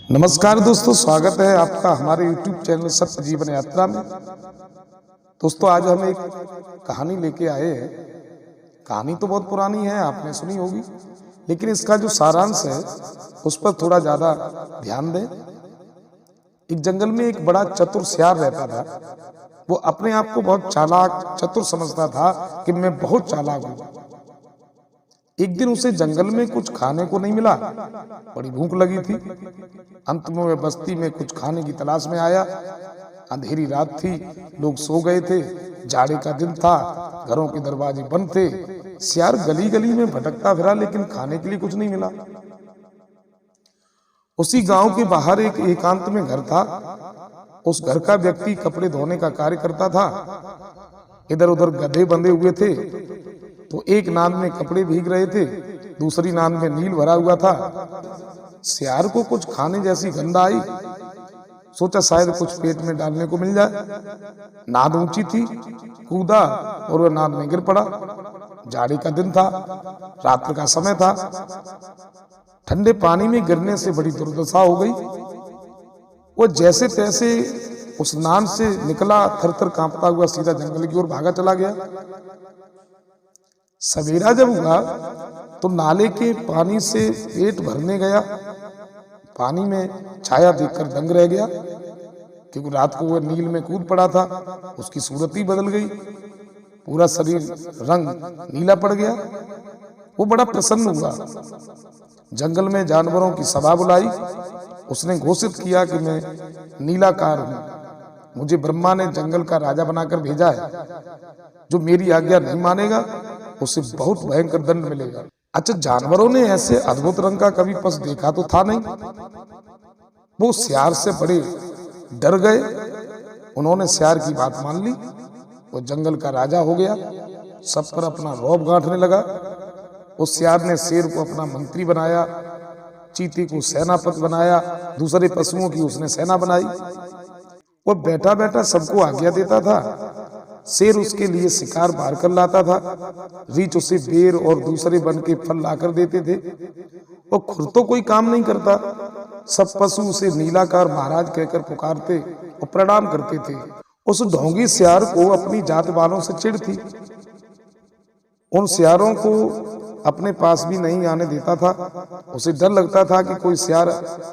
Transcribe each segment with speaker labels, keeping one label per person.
Speaker 1: नमस्कार दोस्तों, स्वागत है आपका हमारे YouTube चैनल सत्य जीवन यात्रा में। दोस्तों, आज हम एक कहानी लेके आए हैं। कहानी तो बहुत पुरानी है, आपने सुनी होगी, लेकिन इसका जो सारांश है उस पर थोड़ा ज़्यादा ध्यान दें। एक जंगल में एक बड़ा चतुर सियार रहता था। वो अपने आप को बहुत चालाक चतुर समझता था कि मैं बहुत चालाक हूँ। एक दिन उसे जंगल में कुछ खाने को नहीं मिला, बड़ी भूख लगी थी। अंत में वह बस्ती में कुछ खाने की तलाश में आया। अंधेरी रात थी, लोग सो गए थे, जाड़े का दिन था, घरों के दरवाजे बंद थे। सियार गली गली में भटकता फिरा, लेकिन खाने के लिए कुछ नहीं मिला। उसी गांव के बाहर एक एकांत में घर था। उस घर का व्यक्ति कपड़े धोने का कार्य करता था। इधर उधर गड्ढे बंधे हुए थे, तो एक नाद में कपड़े भीग रहे थे, दूसरी नाद में नील भरा हुआ था। सियार को कुछ खाने जैसी गंध आई। सोचा शायद कुछ पेट में डालने को मिल जाए। नाद ऊंची थी, कूदा और वह नाद में गिर पड़ा। जाड़े का दिन था, रात्र का समय था। ठंडे पानी में गिरने से बड़ी दुर्दशा हो गई। वो जैसे तैसे उस नाद से निकला, थर-थर कांपता हुआ सीधा जंगल की ओर भागा चला गया। सवेरा जब हुआ तो नाले के पानी से पेट भरने गया। पानी में छाया देखकर दंग रह गया, क्योंकि रात को वह नील में कूद पड़ा था। उसकी सूरत ही बदल गई, पूरा शरीर रंग नीला पड़ गया। वो बड़ा प्रसन्न हुआ। जंगल में जानवरों की सभा बुलाई। उसने घोषित किया कि मैं नीलाकार हूं, मुझे ब्रह्मा ने जंगल का राजा बनाकर भेजा है। जो मेरी आज्ञा नहीं मानेगा उसे बहुत भयंकर दंड मिलेगा। अच्छा, जानवरों ने ऐसे अद्भुत रंग का कभी पशु देखा तो था नहीं। वो सियार से बड़े डर गए। उन्होंने सियार की बात मान ली। वो जंगल का राजा हो गया, सब पर अपना रौब गांठने लगा। उस सियार ने शेर को अपना मंत्री बनाया, चीते को सेनापति बनाया, दूसरे पशुओं की उसने सेना बनाई। वो बैठा बैठा सबको आज्ञा देता था। शेर उसके लिए शिकार बाहर कर लाता था, रीछ उसे बेर और दूसरे वन के फल लाकर देते थे। वो खुद तो कोई काम नहीं करता। सब पशु उसे नीलाकार महाराज कहकर पुकारते और प्रणाम करते थे। उस ढोंगी सियार को अपनी जात वालों से चिढ़ थी। उन सियारों को अपने पास भी नहीं आने देता था। उसे डर लगता था कि कोई सियार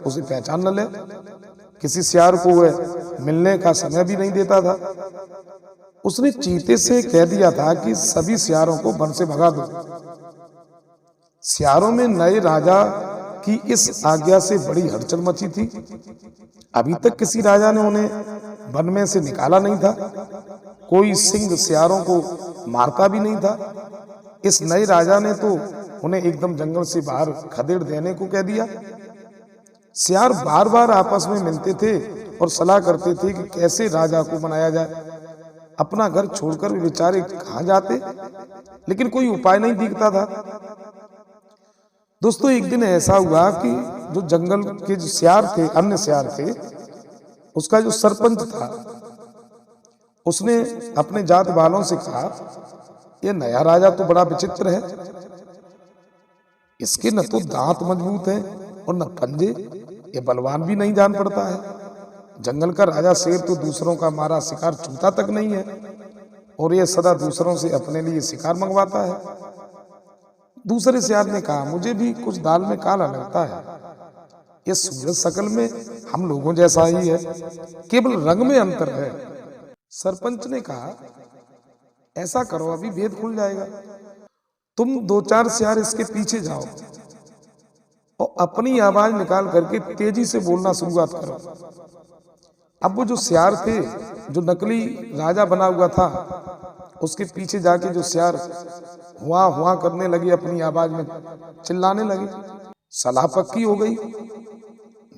Speaker 1: उसे पहचान न ले। किसी सियार को वह मिलने का समय भी नहीं देता था। उसने चीते से कह दिया था कि सभी सियारों को वन से भगा दो। सियारों में नए राजा की इस आज्ञा से बड़ी हलचल मची थी। अभी तक किसी राजा ने उन्हें वन में से निकाला नहीं था। कोई सिंह सियारों को मारता भी नहीं था। इस नए राजा ने तो उन्हें एकदम जंगल से बाहर खदेड़ देने को कह दिया। सियार बार बार आपस में मिलते थे और सलाह करते थे कि कैसे राजा को बनाया जाए। अपना घर छोड़कर वे बेचारे कहां जाते, लेकिन कोई उपाय नहीं दिखता था। दोस्तों, एक दिन ऐसा हुआ कि जो जंगल के जो सियार थे, अन्य सियार थे, उसका जो सरपंच था, उसने अपने जात वालों से कहा, यह नया राजा तो बड़ा विचित्र है। इसके न तो दांत मजबूत है और न पंजे। ये बलवान भी नहीं जान पड़ता है। जंगल का राजा शेर तो दूसरों का मारा शिकार छूता तक नहीं है, और यह सदा दूसरों से अपने लिए शिकार मंगवाता है। दूसरे सियार ने कहा, मुझे भी कुछ दाल में काला लगता है। यह सूरज शकल में हम लोगों जैसा ही है, केवल रंग में अंतर है। सरपंच ने कहा, ऐसा करो, अभी भेद खुल जाएगा। तुम 2-4 सियार इसके पीछे जाओ और अपनी आवाज निकाल करके तेजी से बोलना शुरुआत करो। अब वो जो सियार थे, जो नकली राजा बना हुआ था, उसके पीछे जाके जो सियार हुआ हुआ करने लगे, अपनी आवाज में चिल्लाने लगे। सलाह पक्की हो गई।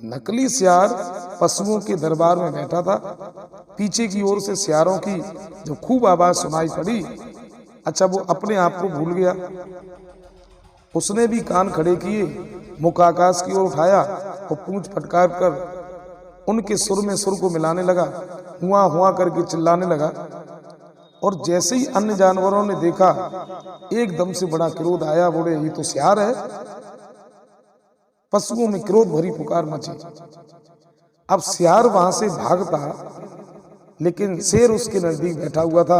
Speaker 1: नकली सियार पशुओं के दरबार में बैठा था। पीछे की ओर से सियारों की जो खूब आवाज सुनाई पड़ी। अच्छा, वो अपने आप को भूल गया। उसने भी कान खड़े किए, मुख आकाश की ओर उठाया और पूंछ फटकार कर उनके सुर में सुर को मिलाने लगा, हुआ हुआ करके चिल्लाने लगा। और जैसे ही अन्य जानवरों ने देखा, एकदम से बड़ा क्रोध आया। बोले, ये तो सियार है। पशुओं में क्रोध भरी पुकार मची। अब सियार वहां से भागता, लेकिन शेर उसके नजदीक बैठा हुआ था।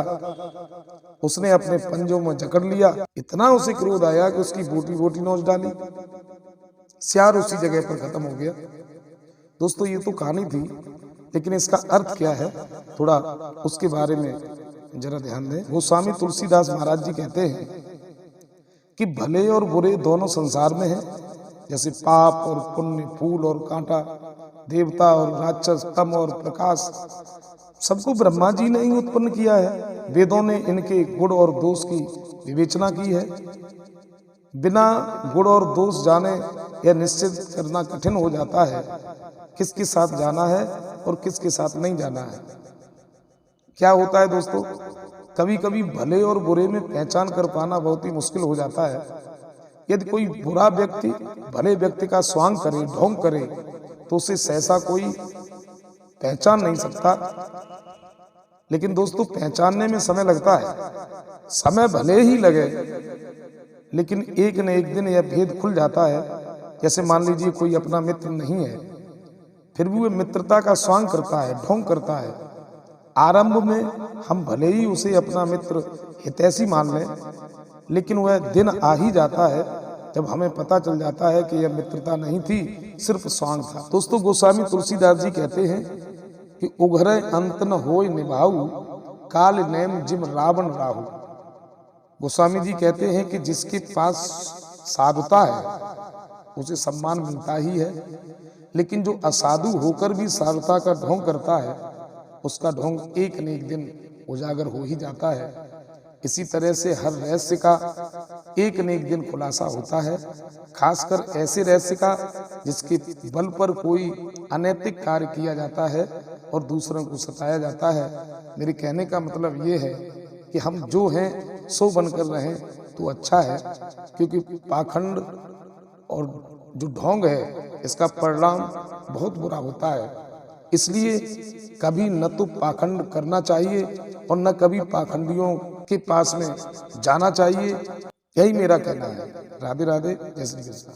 Speaker 1: उसने अपने पंजों में जकड़ लिया। इतना उसे क्रोध आया कि उसकी बोटी बोटी नोच डाली। सियार उसी जगह पर खत्म हो गया। दोस्तों, ये तो कहानी थी, लेकिन इसका अर्थ क्या है थोड़ा उसके बारे में जरा ध्यान दें। गोस्वामी तुलसीदास महाराज जी कहते हैं कि भले और बुरे दोनों संसार में हैं, जैसे पाप और पुण्य, फूल और कांटा, देवता और राक्षस, तम और प्रकाश, सबको ब्रह्मा जी ने ही उत्पन्न किया है। वेदों ने इनके गुण और दोष की विवेचना की है। बिना गुण और दोष जाने यह निश्चित करना कठिन हो जाता है किसके साथ जाना है और किसके साथ नहीं जाना है। क्या होता है दोस्तों, कभी कभी भले और बुरे में पहचान कर पाना बहुत ही मुश्किल हो जाता है। यदि कोई बुरा व्यक्ति भले व्यक्ति का स्वांग करे, ढोंग करे, तो उसे सहसा कोई पहचान नहीं सकता। लेकिन दोस्तों, पहचानने में समय लगता है। समय भले ही लगे, लेकिन एक न एक दिन यह भेद खुल जाता है। जैसे मान लीजिए कोई अपना मित्र नहीं है, फिर भी वह मित्रता का स्वांग करता है, ढोंग करता है। आरंभ में हम भले ही उसे अपना मित्र हितैषी मान लें, लेकिन वह दिन आ ही जाता है जब हमें पता चल जाता है कि यह मित्रता नहीं थी, सिर्फ स्वांग था। दोस्तों, गोस्वामी तुलसीदास जी कहते हैं कि उघरे अंत न होय निभाऊ, काल नेम जिम रावण राहु। गोस्वामी जी कहते हैं कि जिसके पास साधुता है उसे सम्मान मिलता ही है, लेकिन जो असाधु होकर भी साधुता का ढोंग करता है, उसका ढोंग एक न एक दिन उजागर हो ही जाता है। इसी तरह से हर रहस्य का एक न एक दिन खुलासा होता है, खासकर ऐसे रहस्य का जिसके बल पर कोई अनैतिक कार्य किया जाता है और दूसरों को सताया जाता है। मेरे कहने का मतलब ये है कि हम जो हैं सो बनकर रहें तो अच्छा है, क्योंकि पाखंड और जो ढोंग है इसका परिणाम बहुत बुरा होता है। इसलिए कभी न तो पाखंड करना चाहिए और न कभी पाखंडियों के पास में जाना चाहिए। यही मेरा कहना है। राधे राधे, जय श्री कृष्ण।